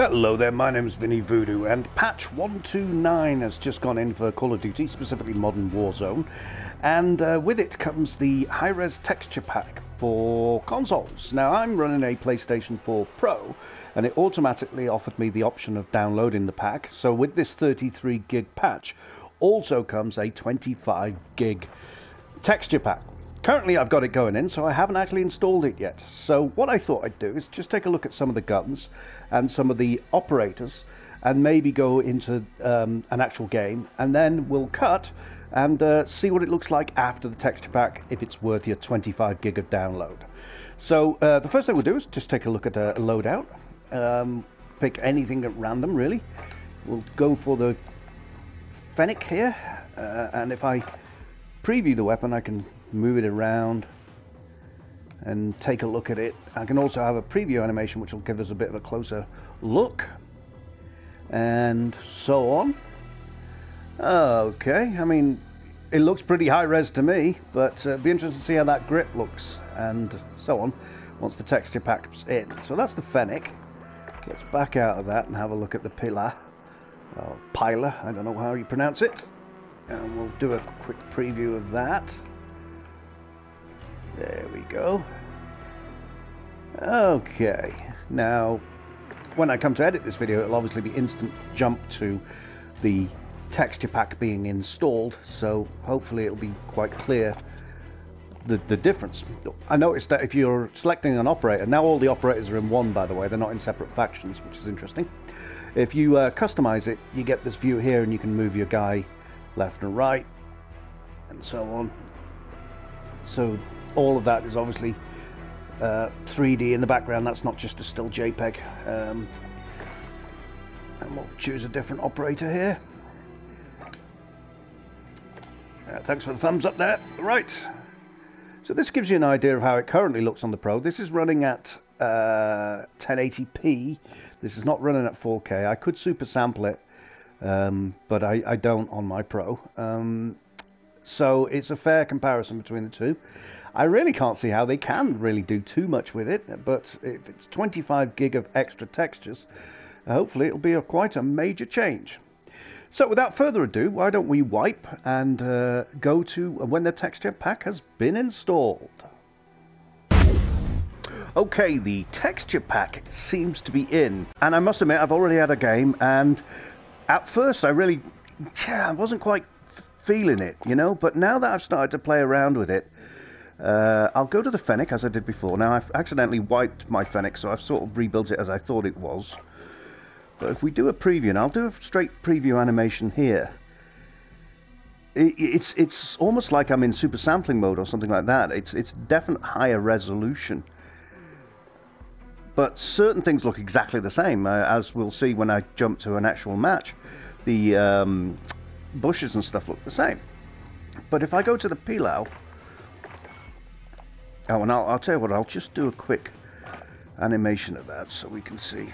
Hello there, my name is Vinny Voodoo, and patch 129 has just gone in for Call of Duty, specifically Modern Warzone, and with it comes the high-res texture pack for consoles. Now, I'm running a PlayStation 4 Pro, and it automatically offered me the option of downloading the pack, so with this 33 gig patch also comes a 25 gig texture pack. Currently I've got it going in, so I haven't actually installed it yet. So what I thought I'd do is just take a look at some of the guns and some of the operators and maybe go into an actual game, and then we'll cut and see what it looks like after the texture pack, if it's worth your 25 gig of download. So the first thing we'll do is just take a look at a loadout. Pick anything at random, really. We'll go for the Fennec here, and if I preview the weapon, I can move it around and take a look at it. I can also have a preview animation which will give us a bit of a closer look, and so on. Okay, I mean, it looks pretty high res to me, but it'd be interesting to see how that grip looks and so on once the texture pack's in. So that's the Fennec. Let's back out of that and have a look at the PILA. PILA, I don't know how you pronounce it. And we'll do a quick preview of that. There we go. Okay, now when I come to edit this video, it'll obviously be instant jump to the texture pack being installed, so hopefully it'll be quite clear the difference. I noticed that if you're selecting an operator, now all the operators are in one, by the way, they're not in separate factions, which is interesting. If you customize it, you get this view here and you can move your guy left and right and so on. So all of that is obviously 3D in the background, that's not just a still JPEG. And we'll choose a different operator here. Thanks for the thumbs up there. Right, so this gives you an idea of how it currently looks on the Pro. This is running at 1080p. This is not running at 4K. I could super sample it, but I don't on my Pro. So it's a fair comparison between the two. I really can't see how they can really do too much with it, but if it's 25 gig of extra textures, hopefully it'll be quite a major change. So without further ado, why don't we wipe and go to when the texture pack has been installed. Okay, the texture pack seems to be in, and I must admit I've already had a game, and at first I wasn't quite feeling it, you know, but now that I've started to play around with it, I'll go to the Fennec as I did before. Now I've accidentally wiped my Fennec, so I've sort of rebuilt it as I thought it was. But if we do a preview, and I'll do a straight preview animation here, it's almost like I'm in super sampling mode or something like that. It's definite higher resolution, but certain things look exactly the same, as we'll see when I jump to an actual match. The bushes and stuff look the same. But if I go to the PILA, oh, and I'll tell you what, I'll just do a quick animation of that so we can see.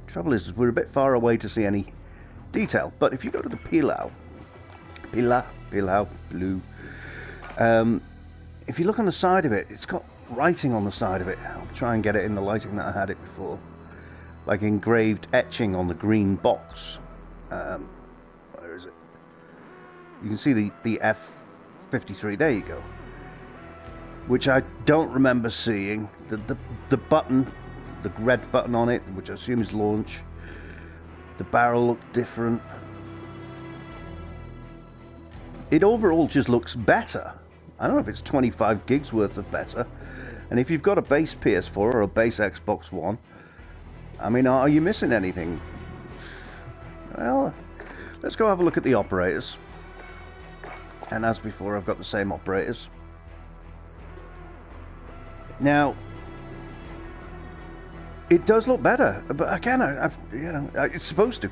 Trouble is, we're a bit far away to see any detail, but if you go to the PILA, blue, if you look on the side of it, it's got writing on the side of it. I'll try and get it in the lighting that I had it before, like engraved etching on the green box. Where is it? You can see the F53, there you go, which I don't remember seeing. The button, the red button on it, which I assume is launch. The barrel looked different. It overall just looks better. I don't know if it's 25 gigs worth of better. And if you've got a base PS4 or a base Xbox One, I mean, are you missing anything? Well, let's go have a look at the operators. And as before, I've got the same operators. Now, it does look better, but again, it's supposed to.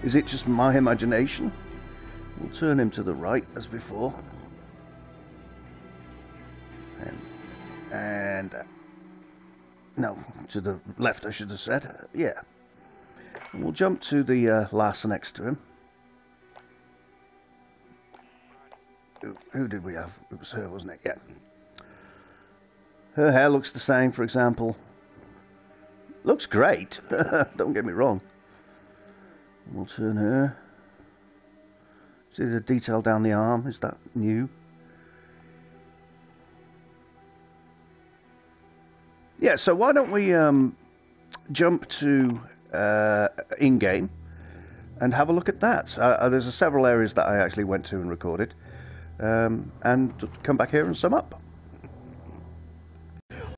Is it just my imagination? We'll turn him to the right as before. And no, to the left, I should have said. Yeah. And we'll jump to the lass next to him. Who did we have? It was her, wasn't it? Yeah. Her hair looks the same, for example. Looks great. Don't get me wrong. We'll turn her. See the detail down the arm? Is that new? Yeah, so why don't we jump to in-game and have a look at that. There's several areas that I actually went to and recorded, and come back here and sum up.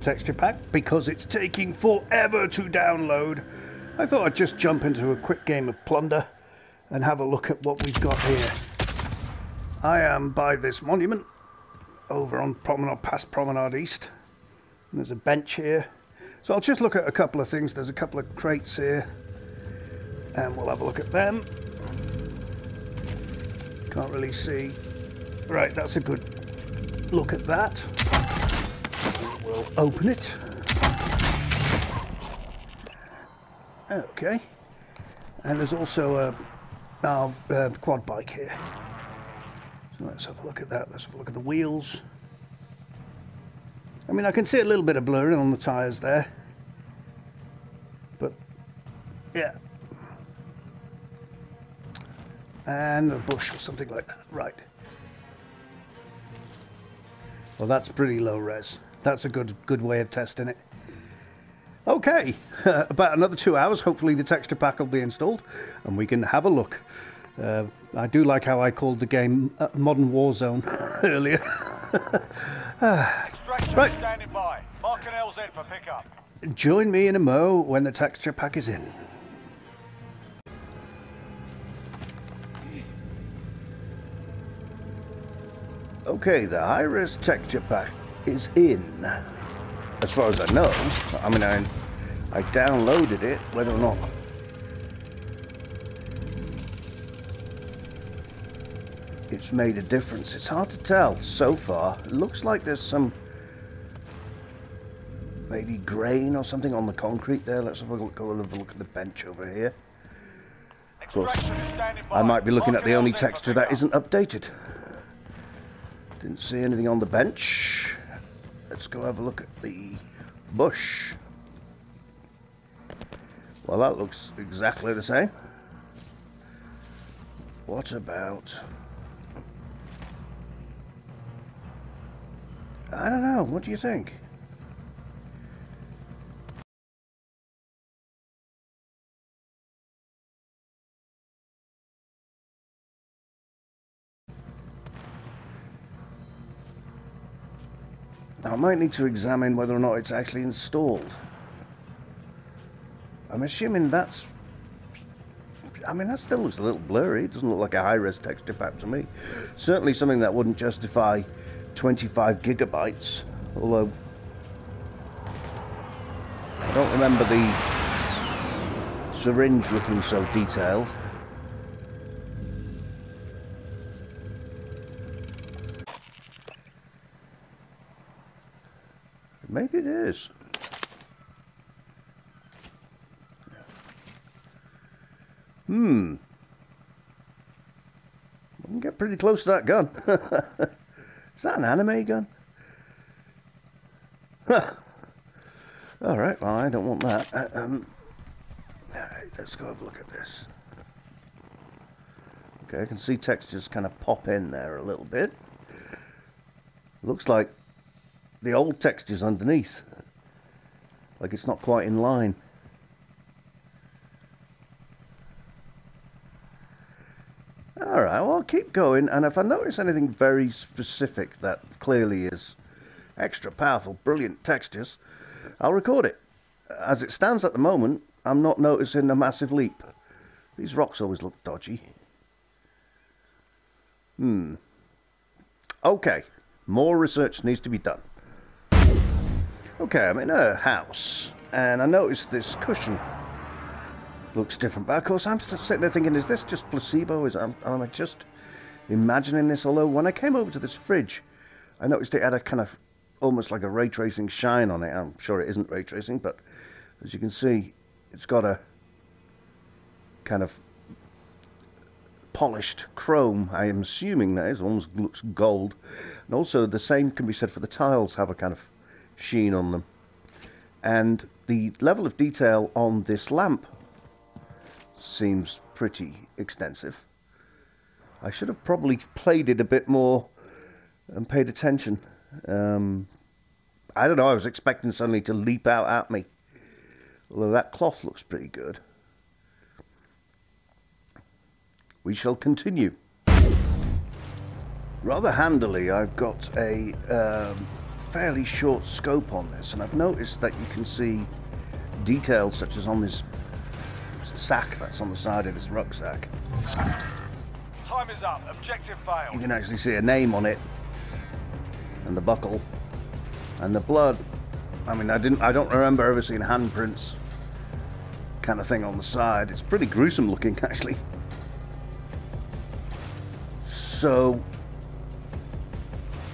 Texture pack, because it's taking forever to download, I thought I'd just jump into a quick game of Plunder and have a look at what we've got here. I am by this monument over on past Promenade East. There's a bench here, so I'll just look at a couple of things. There's a couple of crates here, and we'll have a look at them. Can't really see. Right, that's a good look at that. We'll open it. Okay, and there's also a quad bike here. So let's have a look at that. Let's have a look at the wheels. I mean, I can see a little bit of blurring on the tyres there, but yeah. And a bush or something like that. Right. Well, that's pretty low res. That's a good way of testing it. Okay, about another 2 hours. Hopefully the texture pack will be installed and we can have a look. I do like how I called the game Modern Warzone earlier. Right. Standing by. Mark an LZ for pickup. Join me in a mo when the texture pack is in. Okay, the high-res texture pack is in. As far as I know. I mean, I downloaded it, whether or not it's made a difference. It's hard to tell so far. It looks like there's some maybe grain or something on the concrete there. Let's have a look at the bench over here. Of course, I might be looking at the only texture that isn't updated. Didn't see anything on the bench. Let's go have a look at the bush. Well, that looks exactly the same. What about... I don't know. What do you think? I might need to examine whether or not it's actually installed. I'm assuming that's... I mean, that still looks a little blurry. It doesn't look like a high-res texture pack to me. Certainly something that wouldn't justify 25 gigabytes, although I don't remember the syringe looking so detailed. Maybe it is. I can get pretty close to that gun. Is that an anime gun? Alright, well, I don't want that. Alright, let's go have a look at this. Okay, I can see textures kind of pop in there a little bit. Looks like the old texture's underneath. Like it's not quite in line. Alright, well, I'll keep going, and if I notice anything very specific that clearly is extra powerful, brilliant textures, I'll record it. As it stands at the moment, I'm not noticing a massive leap. These rocks always look dodgy. Okay, more research needs to be done. Okay, I'm in a house, and I noticed this cushion looks different, but of course I'm still sitting there thinking, is this just placebo? Am I just imagining this? Although when I came over to this fridge, I noticed it had a kind of almost like a ray tracing shine on it. I'm sure it isn't ray tracing, but as you can see, it's got a kind of polished chrome. I am assuming that is, almost looks gold. And also the same can be said for the tiles, have a kind of sheen on them. And the level of detail on this lamp seems pretty extensive. I should have probably played it a bit more and paid attention. I don't know, I was expecting suddenly to leap out at me. Although that cloth looks pretty good. We shall continue. Rather handily, I've got a fairly short scope on this, and I've noticed that you can see details such as on this sack that's on the side of this rucksack. Time is up. Objective failed. You can actually see a name on it, and the buckle, and the blood. I mean, I don't remember ever seeing handprints kind of thing on the side. It's pretty gruesome looking, actually. So,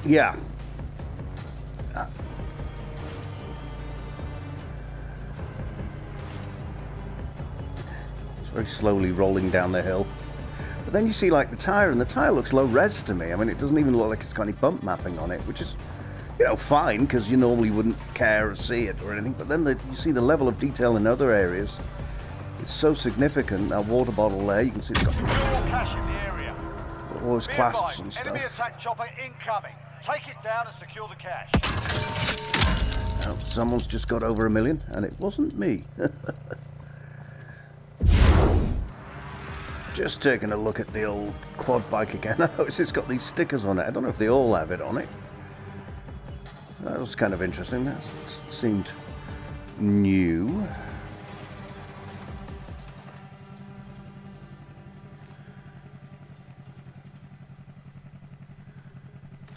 yeah. It's very slowly rolling down the hill. But then you see like the tire, and the tire looks low res to me. I mean, it doesn't even look like it's got any bump mapping on it, which is, you know, fine, because you normally wouldn't care or see it or anything. But then you see the level of detail in other areas. It's so significant. That water bottle there, you can see it's got cash in the area. all those clasps and stuff. Enemy attack chopper incoming. Take it down and secure the cash. Oh, someone's just got over 1 million, and it wasn't me. Just taking a look at the old quad bike again. I notice it's got these stickers on it. I don't know if they all have it on it. That was kind of interesting. That seemed new.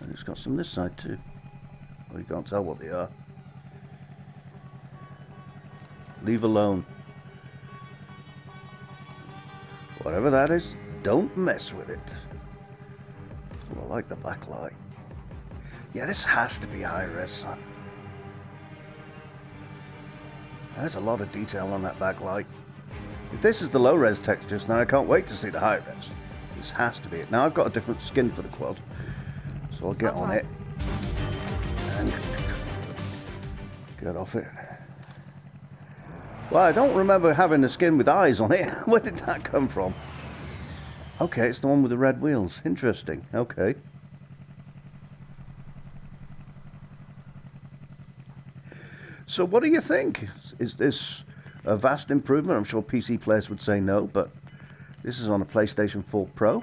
And it's got some this side too. Well, you can't tell what they are. Leave alone. Whatever that is, don't mess with it. Oh, I like the black light. Yeah, this has to be high res. There's a lot of detail on that backlight. If this is the low res textures, then I can't wait to see the high res. This has to be it. Now I've got a different skin for the quad, so I'll get on it and get off it. Well, I don't remember having the skin with eyes on it. Where did that come from? Okay, it's the one with the red wheels. Interesting. Okay. So what do you think? Is this a vast improvement? I'm sure PC players would say no, but this is on a PlayStation 4 Pro.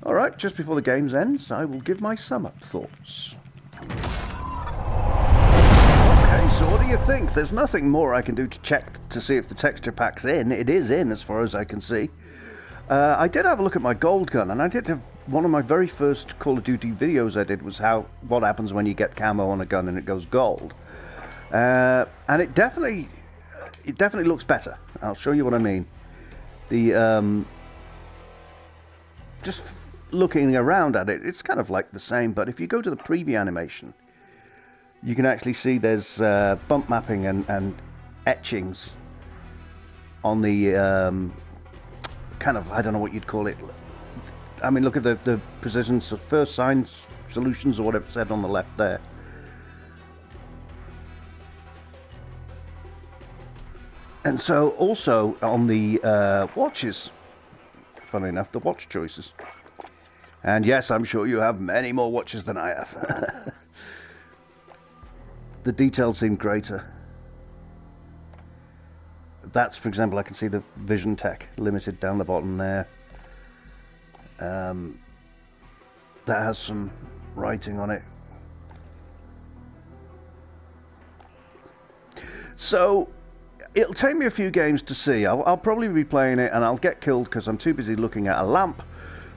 Alright, just before the game ends, I will give my sum-up thoughts. So what do you think? There's nothing more I can do to check to see if the texture pack's in. It is in as far as I can see. I did have a look at my gold gun, and I did have one of my very first Call of Duty videos I did was what happens when you get camo on a gun and it goes gold. And it definitely looks better. I'll show you what I mean. The just looking around at it, it's kind of like the same, but if you go to the preview animation, you can actually see there's bump mapping and etchings on the kind of, I don't know what you'd call it. I mean, look at the precision first sign solutions or whatever it said on the left there. And so also on the watches, funnily enough, the watch choices. And yes, I'm sure you have many more watches than I have. The details seem greater. That's, for example, I can see the Vision Tech Limited down the bottom there. That has some writing on it. So it'll take me a few games to see. I'll probably be playing it and I'll get killed because I'm too busy looking at a lamp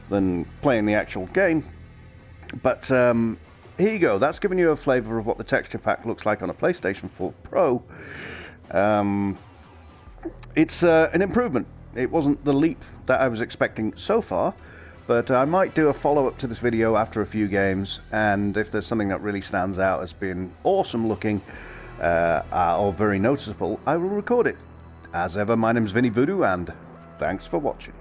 than playing the actual game. But here you go. That's giving you a flavour of what the texture pack looks like on a PlayStation 4 Pro. It's an improvement. It wasn't the leap that I was expecting so far, but I might do a follow-up to this video after a few games, and if there's something that really stands out as being awesome looking or very noticeable, I will record it. As ever, my name's Vinny Voodoo, and thanks for watching.